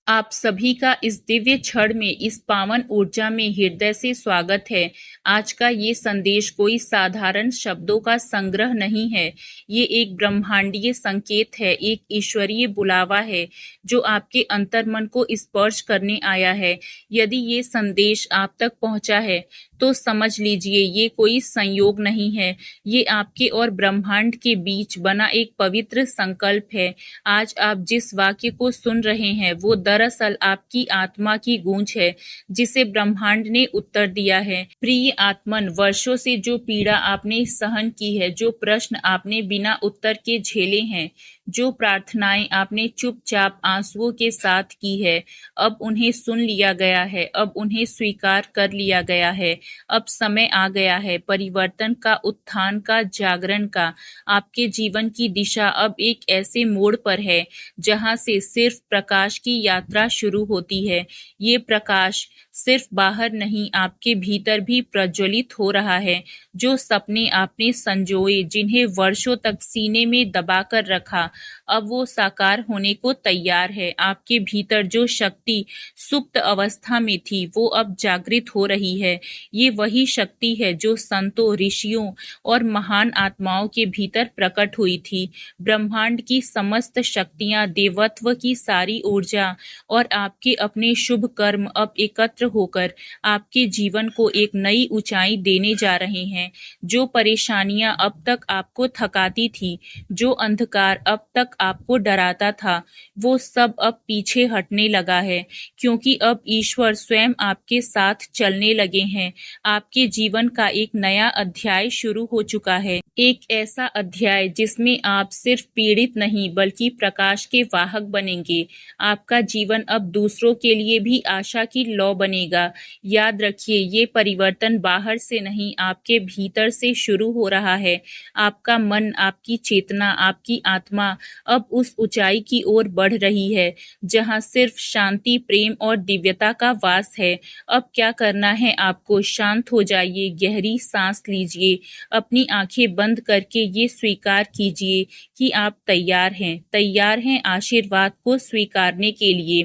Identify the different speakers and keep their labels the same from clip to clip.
Speaker 1: आप सभी का इस दिव्य क्षण में, इस पावन ऊर्जा में हृदय से स्वागत है। आज का ये संदेश कोई साधारण शब्दों का संग्रह नहीं है। ये एक ब्रह्मांडीय संकेत है, एक ईश्वरीय बुलावा है जो आपके अंतर्मन को स्पर्श करने आया है। यदि ये संदेश आप तक पहुंचा है तो समझ लीजिए ये कोई संयोग नहीं है, ये आपके और ब्रह्मांड के बीच बना एक पवित्र संकल्प है। आज आप जिस वाक्य को सुन रहे हैं वो दरअसल आपकी आत्मा की गूंज है जिसे ब्रह्मांड ने उत्तर दिया है। प्रिय आत्मन, वर्षों से जो पीड़ा आपने सहन की है, जो प्रश्न आपने बिना उत्तर के झेले हैं, जो प्रार्थनाएं आपने चुपचाप आंसुओं के साथ की है, अब उन्हें सुन लिया गया है, अब उन्हें स्वीकार कर लिया गया है। अब समय आ गया है परिवर्तन का, उत्थान का, जागरण का। आपके जीवन की दिशा अब एक ऐसे मोड़ पर है जहां से सिर्फ प्रकाश की यात्रा शुरू होती है। ये प्रकाश सिर्फ बाहर नहीं, आपके भीतर भी प्रज्वलित हो रहा है। जो सपने आपने संजोए, जिन्हें वर्षों तक सीने में दबाकर रखा, अब वो साकार होने को तैयार है। आपके भीतर जो शक्ति सुप्त अवस्था में थी वो अब जागृत हो रही है। ये वही शक्ति है जो संतों, ऋषियों और महान आत्माओं के भीतर प्रकट हुई थी। ब्रह्मांड की समस्त शक्तियां, देवत्व की सारी ऊर्जा और आपके अपने शुभ कर्म अब एकत्र होकर आपके जीवन को एक नई ऊंचाई देने जा रहे हैं। जो परेशानियां अब तक आपको थकाती थी, जो अंधकार अब तक आपको डराता था, वो सब अब पीछे हटने लगा है, क्योंकि अब ईश्वर स्वयं आपके साथ चलने लगे हैं। आपके जीवन का एक नया अध्याय शुरू हो चुका है, एक ऐसा अध्याय जिसमें आप सिर्फ पीड़ित नहीं बल्कि प्रकाश के वाहक बनेंगे। आपका जीवन अब दूसरों के लिए भी आशा की लौ बनेगा। याद रखिए, ये परिवर्तन बाहर से नहीं, आपके भीतर से शुरू हो रहा है। आपका मन, आपकी चेतना, आपकी आत्मा अब उस ऊंचाई की ओर बढ़ रही है जहां सिर्फ शांति, प्रेम और दिव्यता का वास है। अब क्या करना है आपको? शांत हो जाइए, गहरी सांस लीजिए, अपनी आंखें बंद करके ये स्वीकार कीजिए कि आप तैयार हैं आशीर्वाद को स्वीकारने के लिए,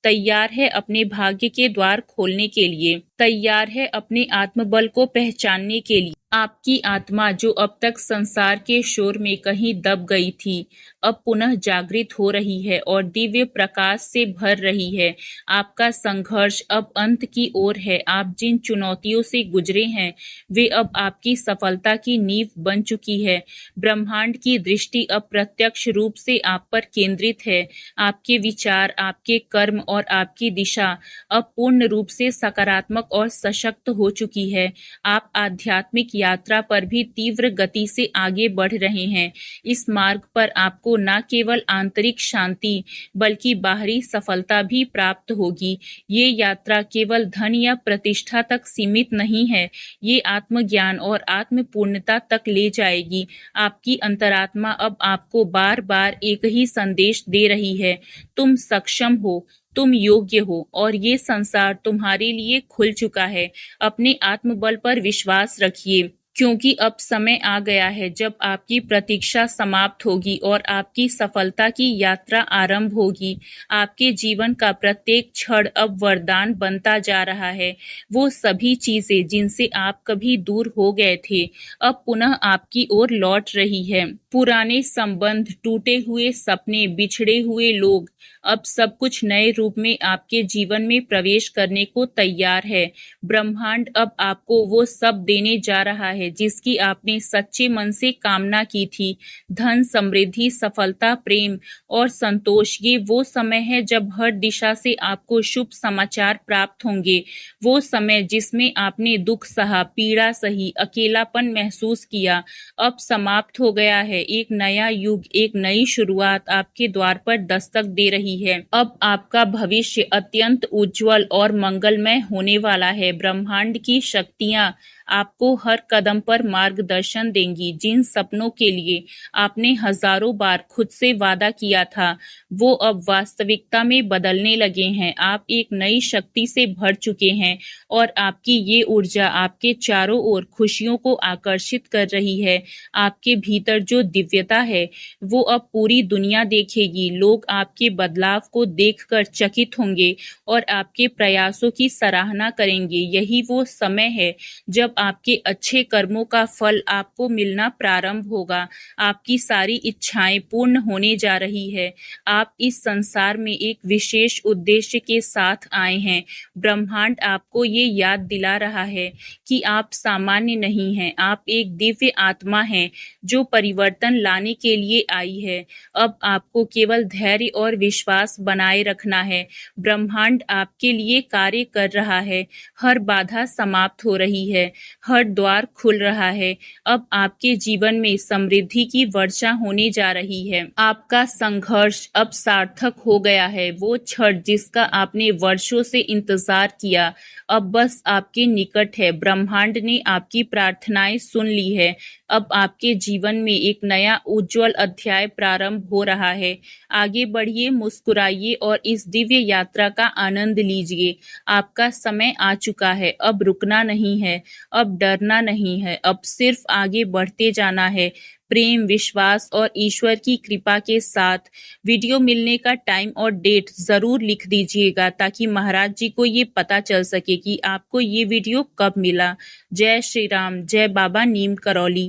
Speaker 1: तैयार है अपने भाग्य के द्वार खोलने के लिए, तैयार है अपने आत्मबल को पहचानने के लिए। आपकी आत्मा जो अब तक संसार के शोर में कहीं दब गई थी, अब पुनः जागृत हो रही है और दिव्य प्रकाश से भर रही है। आपका संघर्ष अब अंत की ओर है। आप जिन चुनौतियों से गुजरे हैं वे अब आपकी सफलता की नींव बन चुकी है। ब्रह्मांड की दृष्टि अब प्रत्यक्ष रूप से आप पर केंद्रित है। आपके विचार, आपके कर्म और आपकी दिशा अब पूर्ण रूप से सकारात्मक और सशक्त हो चुकी है। आप आध्यात्मिक यात्रा पर भी तीव्र गति से आगे बढ़ रहे हैं। इस मार्ग पर आपको न केवल आंतरिक शांति बल्कि बाहरी सफलता भी प्राप्त होगी। ये यात्रा केवल धन या प्रतिष्ठा तक सीमित नहीं है, ये आत्मज्ञान और आत्मपूर्णता तक ले जाएगी। आपकी अंतरात्मा अब आपको बार बार एक ही संदेश दे रही है, तुम सक्षम हो, तुम योग्य हो और ये संसार तुम्हारे लिए खुल चुका है। अपने आत्मबल पर विश्वास रखिए, क्योंकि अब समय आ गया है जब आपकी प्रतीक्षा समाप्त होगी और आपकी सफलता की यात्रा आरंभ होगी। आपके जीवन का प्रत्येक क्षण अब वरदान बनता जा रहा है। वो सभी चीजें जिनसे आप कभी दूर हो गए थे, अब पुनः आपकी ओर लौट रही है। पुराने संबंध, टूटे हुए सपने, बिछड़े हुए लोग, अब सब कुछ नए रूप में आपके जीवन में प्रवेश करने को तैयार है। ब्रह्मांड अब आपको वो सब देने जा रहा है जिसकी आपने सच्चे मन से कामना की थी। धन, समृद्धि, सफलता, प्रेम और संतोष। ये वो समय है जब हर दिशा से आपको शुभ समाचार प्राप्त होंगे। वो समय जिसमें आपने दुख सहा, पीड़ा सही, अकेलापन महसूस किया, अब समाप्त हो गया है। एक नया युग, एक नई शुरुआत आपके द्वार पर दस्तक दे रही है। अब आपका भविष्य अत्यंत उज्जवल और मंगलमय होने वाला है। ब्रह्मांड की शक्तियां आपको हर कदम पर मार्गदर्शन देंगी। जिन सपनों के लिए आपने हजारों बार खुद से वादा किया था, वो अब वास्तविकता में बदलने लगे हैं। आप एक नई शक्ति से भर चुके हैं और आपकी ये ऊर्जा आपके चारों ओर खुशियों को आकर्षित कर रही है। आपके भीतर जो दिव्यता है, वो अब पूरी दुनिया देखेगी। लोग आपके बदलाव को देखकर चकित होंगे और आपके प्रयासों की सराहना करेंगे। यही वो समय है जब आपके अच्छे कर्मों का फल आपको मिलना प्रारंभ होगा। आपकी सारी इच्छाएं पूर्ण होने जा रही है। आप इस संसार में एक विशेष उद्देश्य के साथ आए हैं। ब्रह्मांड आपको ये याद दिला रहा है कि आप सामान्य नहीं हैं। आप एक दिव्य आत्मा हैं जो परिवर्तन लाने के लिए आई है। अब आपको केवल धैर्य और विश्वास बनाए रखना है। ब्रह्मांड आपके लिए कार्य कर रहा है। हर बाधा समाप्त हो रही है, हर द्वार खुल रहा है। अब आपके जीवन में समृद्धि की वर्षा होने जा रही है। आपका संघर्ष अब सार्थक हो गया है। वो क्षण जिसका आपने वर्षों से इंतजार किया, अब बस आपके निकट है। ब्रह्मांड ने आपकी प्रार्थनाएं सुन ली है। अब आपके जीवन में एक नया उज्जवल अध्याय प्रारंभ हो रहा है। आगे बढ़िए, मुस्कुराइए और इस दिव्य यात्रा का आनंद लीजिए। आपका समय आ चुका है। अब रुकना नहीं है, अब डरना नहीं है, अब सिर्फ आगे बढ़ते जाना है, प्रेम, विश्वास और ईश्वर की कृपा के साथ। वीडियो मिलने का टाइम और डेट जरूर लिख दीजिएगा ताकि महाराज जी को ये पता चल सके कि आपको ये वीडियो कब मिला। जय श्री राम, जय बाबा नीम करौली।